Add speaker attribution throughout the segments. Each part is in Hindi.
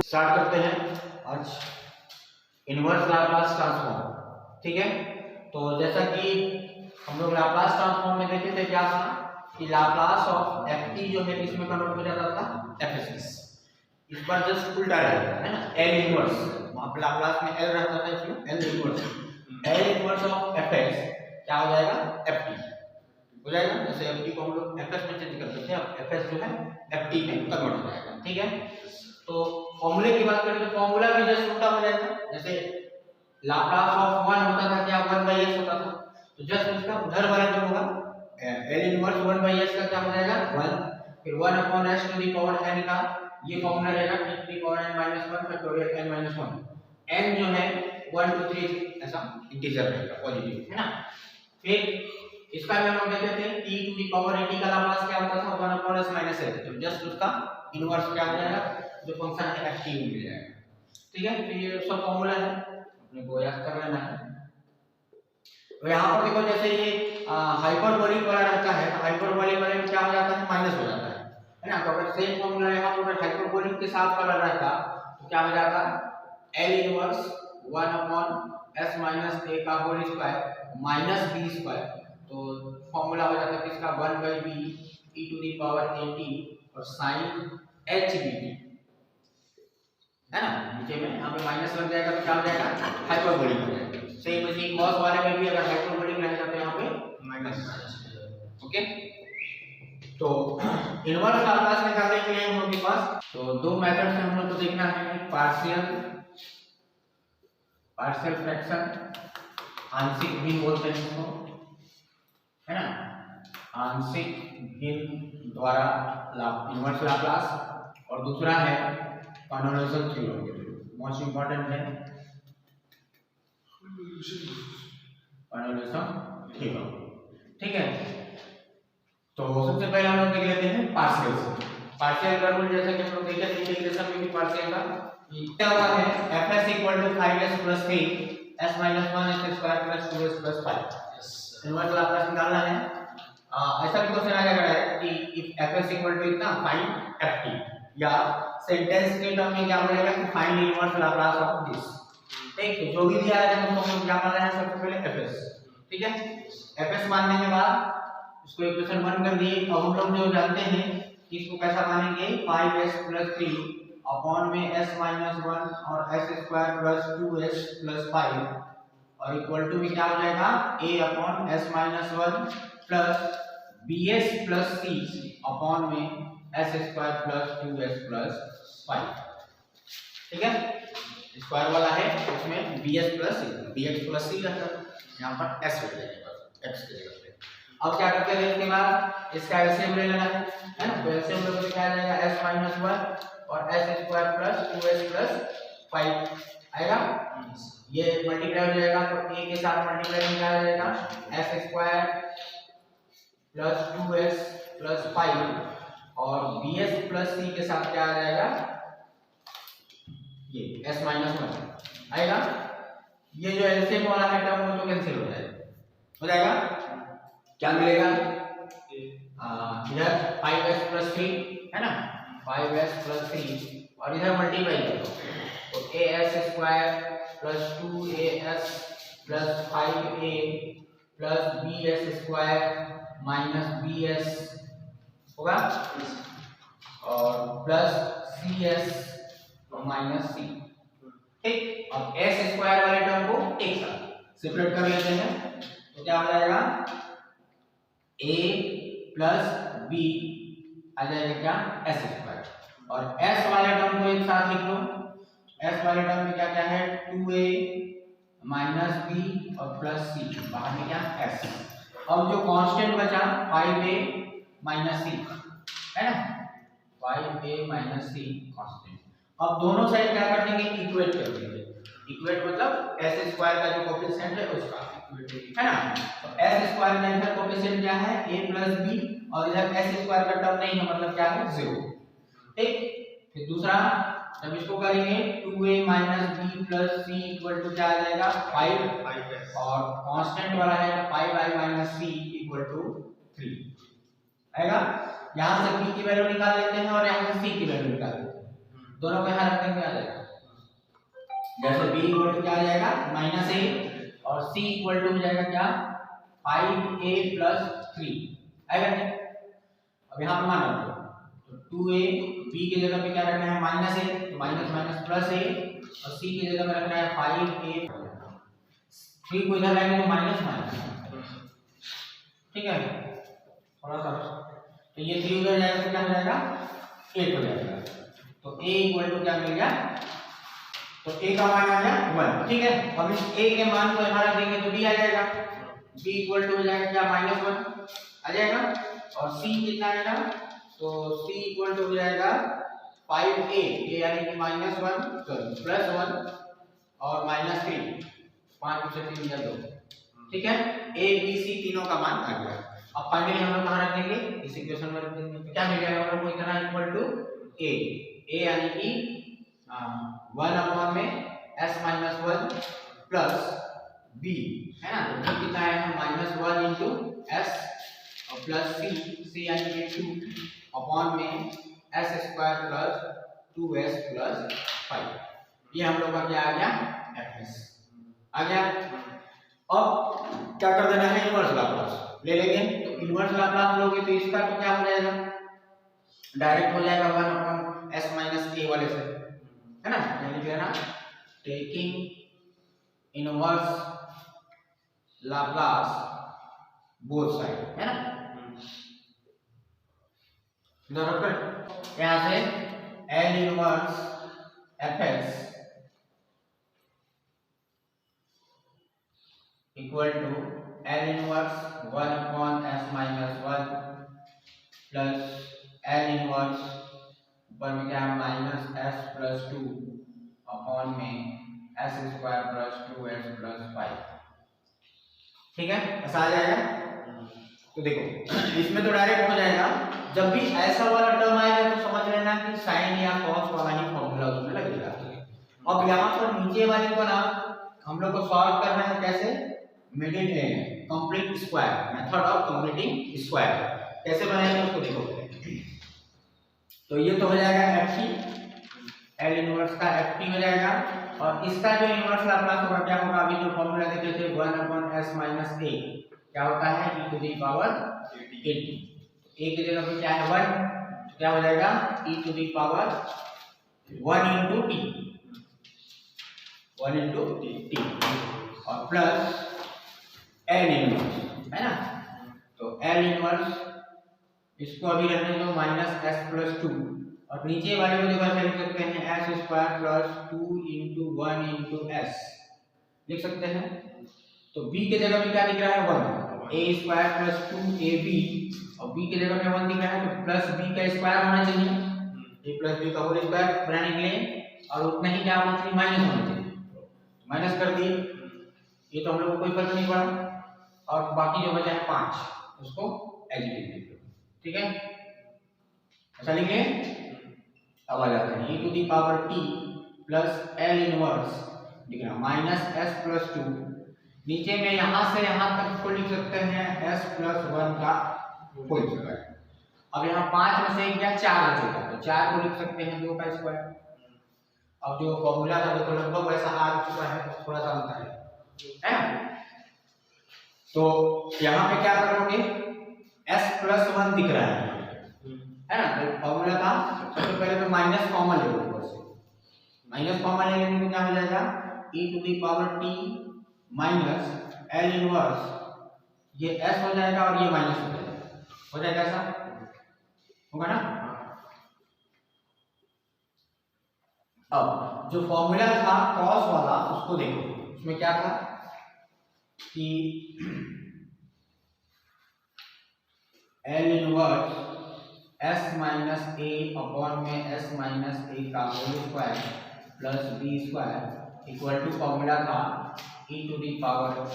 Speaker 1: स्टार्ट करते हैं आज इनवर्स लाप्लास ट्रांसफॉर्म। ठीक है, तो जैसा कि हम लोग लाप्लास ट्रांसफॉर्म में देखे थे क्या था कि लाप्लास ऑफ ft जो है इसमें कन्वर्ट हो जाता था fs। इस बार जस्ट उल्टा रहेगा, है ना, l इनवर्स, वहां पे लाप्लास में l रहता था, इसमें l इनवर्स ऑफ fs क्या हो जाएगा, ft हो जाएगा। जैसे ft को हम लोग fs में चेंज करते थे, अब fs जो है ft में कन्वर्ट हो जाएगा। ठीक है, तो फॉर्मूले की बात करें तो फॉर्मूला भी जस्ट उल्टा हो जाएगा। जैसे लाप्लास ऑफ 1 होता था क्या, 1/s होता था, तो जस्ट उसका उधर वाला जो होगा l इनवर्स 1/s का क्या हो जाएगा 1, फिर 1/s to the power n का ये फॉर्मूला रहेगा t to the power n - 1 factorial n - 1। n जो है 1 2 3 ऐसा इंटीजर रहेगा, पॉजिटिव, है ना। फिर इसका भी हम लोग देखते थे t to the power at का लाप्लास क्या होता था 1/s - l, तो जस्ट उसका इनवर्स क्या हो जाएगा, जो फंक्शन है ft मिल जाएगा। ठीक है, तो ये सब फॉर्मूला है, अपने को याद कर लेना है। तो यहाँ पर देखो जैसे ये हाइपरबोलिक वाला रहता है, हाइपरबोलिक वाले में क्या हो जाता है, माइनस हो जाता है ना। तो अगर सेम फॉर्मूला यहाँ पर हाइपरबोलिक के साथ वाला रहता तो क्या हो जाता, l इनवर्स 1/s - a का whole square minus b square, तो फॉर्मूला हो जाता है किसका 1/b e to the power at और sin hbt, है ना। नीचे में यहाँ पे माइनस लग जाएगा तो क्या हो जाएगा, हाइपरबोलिक हो जाएगा। सेम वैसे cos वाले में भी अगर हाइपरबोलिक रहेगा तो यहाँ पे माइनस। ओके, तो इनवर्स लाप्लास निकालने के लिए हम लोग के पास तो दो मेथड से हम लोग को देखना है, पार्शियल फ्रैक्शन, आंशिक भिन्न बोलते हैं इसको, है ना, आंशिक भिन्न द्वारा इनवर्स लाप्लास, और दूसरा है कन्वोल्यूशन थ्योरम, मोस्ट इंपॉर्टेंट है कन्वोल्यूशन थ्योरम। ठीक है, तो सबसे पहले हम लोग देख लेते हैं पार्शियल से। पार्शियल का रूल जैसे कि हम लोग देखे थे इंटीग्रेशन में भी पार्शियल का क्या हुआ है, fs = 5s + 3 s - 1 s² + 2s + 5। Inverse Laplace निकालना है। ऐसा भी क्वेश्चन आया है कि इफ fs = इतना फाइंड ft, या सेंटेंस के टर्म में क्या बोलेगा कि find inverse Laplace of this. ठीक है, जो भी दिया है तो हम क्या मान रहे हैं, सबसे पहले fs। ठीक है, fs मानने के बाद इसको इक्वेशन 1 कर दिए। अब हम लोग जो जानते हैं कि इसको कैसा मानेंगे, 5s + 3 अपॉन में s - 1 और s² + 2s + 5 और इक्वल टू में क्या हो जाएगा a upon s - 1 plus bs + c upon में s² + 2s + 5। ठीक है, स्क्वायर वाला है उसमें bs + c, bx + c रहता है, यहाँ पर s हो जाएगा x की जगह पे। अब क्या करते हैं, इसके बाद इसका एलसीएम ले लेना है ना। तो एलसीएम लोग क्या आ जाएगा s - 1 और s² + 2s + 5 आएगा, ये मल्टीप्लाई हो जाएगा तो a के साथ मल्टीप्लाई में क्या आ जाएगा s² + 2s + 5 और bs + c के साथ क्या आ जाएगा, ये s - 1 आएगा। ये जो एलसीएम वाला है टर्म वो तो कैंसिल हो जाएगा, क्या मिलेगा, इधर 5s + 3 है ना, 5s + 3 और इधर मल्टीप्लाई करो तो as² + 2as + 5a + bs² - bs होगा और प्लस cs और - c। ठीक, अब s² वाले टर्म को एक साथ सेपरेट कर लेते हैं तो क्या हो जाएगा a + b आ जाएगा क्या s² और s वाले टर्म को एक साथ लिख लो। s वाले टर्म में क्या क्या है 2a - b और प्लस c, बाहर में क्या s। अब जो कांस्टेंट बचा 5a - c है ना, 5a - c कांस्टेंट। अब दोनों साइड क्या कर देंगे, इक्वेट कर देंगे। इक्वेट मतलब s² का जो कोएफिशिएंट है उसका, है ना। तो s² में इधर कोएफिशिएंट क्या है a + b और इधर s² का टर्म नहीं है, मतलब क्या है 0। ठीक, फिर दूसरा जब इसको करेंगे 2a - b + c equal to क्या आ जाएगा 5 और कांस्टेंट वाला है 5i - c इक्वल टू 3 आएगा। यहां से b की वैल्यू निकाल लेते हैं और यहां से c की वैल्यू निकाल लेते हैं। दोनों को यहाँ रखने में आ जाएगा। जैसे b इक्वल टू क्या आ जाएगा -a और c इक्वल टू हो जाएगा क्या 5a + 3 आएगा क्या। अब यहाँ पे मान लो तो 2a b की जगह पे क्या रखना है -a तो माइनस माइनस प्लस a और c की जगह पे रखना है 5a 3 को इधर लाएंगे तो माइनस माइनस ठीक है थोड़ा सा तो ये 3 उधर जाएगा तो क्या हो जाएगा 8 हो जाएगा। तो a इक्वल टू क्या मिल गया तो a का मान आ गया 1 ठीक है। अब इस a के मान को यहाँ रख देंगे तो b आ जाएगा b इक्वल टू हो जाएगा क्या -1 आ जाएगा और c कितना आएगा तो c इक्वल टू हो जाएगा 5a यानी कि -1 सॉरी +1 और -3 5 से 3 जा 2 ठीक है। a b c तीनों का मान आ गया। अब फाइनली हम लोग कहां रख देंगे इस इक्वेशन में रख देंगे तो क्या मिल जाएगा हम लोग को इतना इक्वल टू a यानी कि 1 अपॉन में s - 1 प्लस b है ना तो b कितना है -1 इनटू s और प्लस c यानी कि 2 अपॉन में s square plus 2s plus 5 ये हम लोग का क्या आ गया fs आ गया। अब क्या कर देना है इनवर्स लाप्लास ले लेंगे तो इनवर्स लाप्लास लोगे तो इसका तो क्या हो जाएगा डायरेक्ट हो जाएगा 1 अपॉन s - a वाले से है ना यानी कि ना taking inverse Laplace both side है ना इधर यहां से L inverse fs equal to L inverse 1 upon s - 1 plus L inverse ऊपर में क्या है -s प्लस 2 अपॉन में s square plus 2s plus 5 ठीक है ऐसा आ जाएगा। तो देखो इसमें तो डायरेक्ट हो जाएगा जब भी ऐसा वाला टर्म आएगा तो समझ लेना कि साइन या कॉस वाला ही फॉर्मूला उसमें लगेगा। अब यहाँ पर नीचे वाले को ना हम लोग को सॉल्व करना है कैसे middle complete square method of completing square कैसे बनाएंगे उसको देखो। तो ये तो हो जाएगा ft L इनवर्स का ft हो जाएगा और इसका जो इनवर्स लाप्लास होगा क्या होगा अभी जो फॉर्मूला देखे थे 1 अपॉन s माइनस a क्या होता है e to the power 80 a की जगह पे क्या है 1 तो क्या हो जाएगा e to the power 1 into t 1 into t और प्लस L इनवर्स है ना तो L इनवर्स इसको अभी रखने दो -s प्लस 2 और नीचे वाले को देखो ऐसे लिख सकते हैं s square plus 2 into 1 into s लिख सकते हैं। तो b के जगह पे क्या दिख रहा है 1 a स्क्वायर प्लस 2ab और b के जगह पे 1 दिख रहा है तो प्लस b का स्क्वायर होना चाहिए a प्लस b का होल स्क्वायर बनाने के लिए और उतना ही क्या होना चाहिए माइनस होना चाहिए माइनस कर दिए ये तो हम लोग को कोई फर्क नहीं पड़ा और बाकी जो बचा है 5 उसको एज इट इज लिख लो ठीक है ऐसा लिखे। अब आ जाता है e to the power t plus L inverse दिख रहा माइनस s प्लस 2 नीचे में यहां से यहां तक को लिख सकते हैं s प्लस 1 का होल स्क्वायर। अब यहाँ 5 में से क्या 4 बचेगा तो 4 को लिख सकते हैं 2 का स्क्वायर। अब जो फॉर्मूला था देखो लगभग वैसा आ चुका है तो थोड़ा सा अंतर है ना। तो यहाँ पे क्या करोगे s प्लस 1 दिख रहा है ना तो फॉर्मूला था सबसे पहले तो माइनस कॉमन ले लो ऊपर से माइनस कॉमन लेने में क्या हो जाएगा e to the power t minus L inverse ये s हो जाएगा और ये माइनस हो जाएगा ऐसा होगा ना। अब जो फॉर्मूला था cos वाला उसको देखो उसमें क्या था कि L inverse s minus a upon में s माइनस a का whole square plus b square equal to formula था e to the power at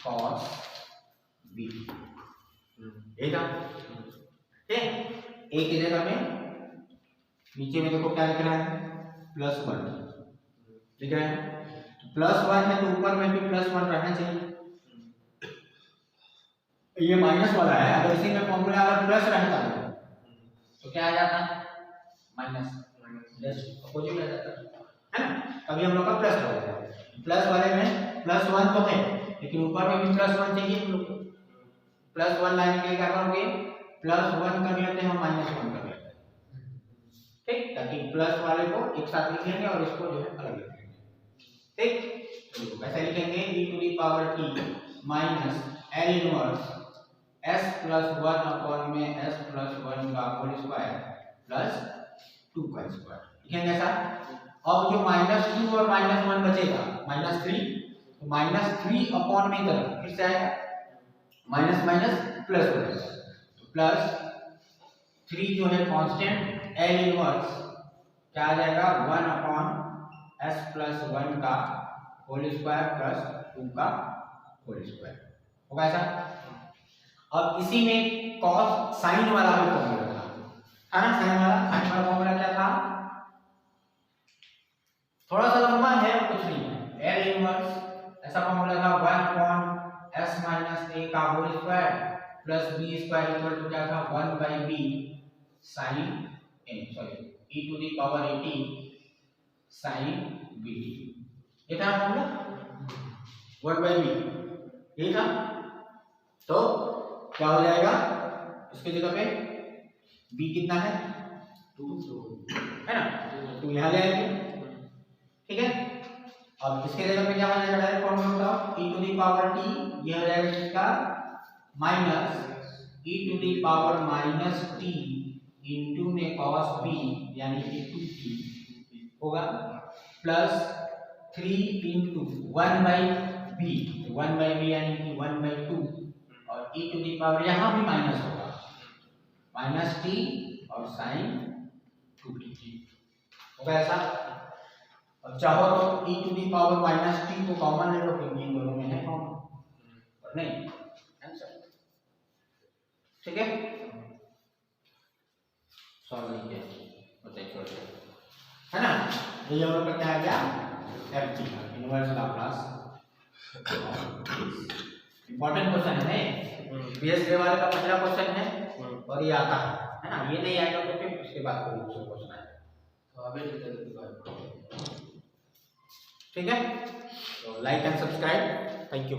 Speaker 1: cos b ये था ठीक a की जगह में नीचे में देखो क्या लिख रहा है +1 लिख रहा है तो +1 है तो ऊपर में भी +1 रहना चाहिए ये माइनस वाला है अगर इसी में फॉर्मूला अगर प्लस रहता तो क्या आ जाता माइनस जस्ट अपोजिट आ जाता है ना। अभी हम लोग का प्लस हो गया, प्लस वाले में प्लस वन तो है लेकिन ऊपर में भी प्लस वन चाहिए हम लोग को। प्लस वन लाने के लिए क्या करोगे, प्लस वन कर लेते हैं हम माइनस वन कर लेते हैं, ठीक, ताकि प्लस वाले को एक साथ लिख लेंगे और इसको जो है अलग लिख लेंगे, ठीक। तो कैसे लिखेंगे, e to the power t minus l inverse s plus 1 upon में s प्लस 1 का होल स्क्वायर प्लस 2 का स्क्वायर, लिखेंगे ऐसा। अब जो -2 और -1 बचेगा -3, तो -3 अपॉन में इधर फिर से आएगा, माइनस माइनस प्लस हो जाएगा, तो प्लस 3 जो है कांस्टेंट l इनवर्स क्या आ जाएगा 1 अपॉन s प्लस 1 का होल स्क्वायर प्लस 2 का होल स्क्वायर, होगा ऐसा। अब इसी में cos साइन वाला भी फॉर्मूला था ना, साइन वाला फॉर्मूला क्या था, थोड़ा सा लंबा है कुछ नहीं है, l इनवर्स ऐसा फॉर्मूला था 1 अपॉन s माइनस a का whole square plus b square equal to क्या था 1 by b sine a, sorry e to the power 80 sine b, ये था फॉर्मूला 1 बाई b, यही था। तो क्या हो जाएगा, इसके जगह पे b कितना है 2 है ना, तो यहाँ ले आएंगे, ठीक है। अब इसके जगह पे क्या हो जाएगा, डायरेक्ट फॉर्मूला का e to the power t, ये हो जाएगा इसका minus e to the power minus t into में cos b यानी कि 2t होगा plus 3 into 1 by b, 1 by b यानी कि 1 बाई 2 और e टू दी पावर यहाँ भी माइनस होगा माइनस t और साइन 2t होगा ऐसा। अब चाहो तो e to the power minus t को कॉमन ले लो क्योंकि इन दोनों में है कॉमन, और नहीं आंसर, ठीक है। सॉल्व नहीं किया बताइए छोड़ है ना, ये हम लोग का क्या आ गया ft inverse Laplace, important question है, बीएसए वाले का पहला क्वेश्चन है और ये आता है ना, ये नहीं आएगा तो फिर उसके बाद कोई दूसरा क्वेश्चन आएगा, तो अभी ठीक है। तो like and subscribe, thank you.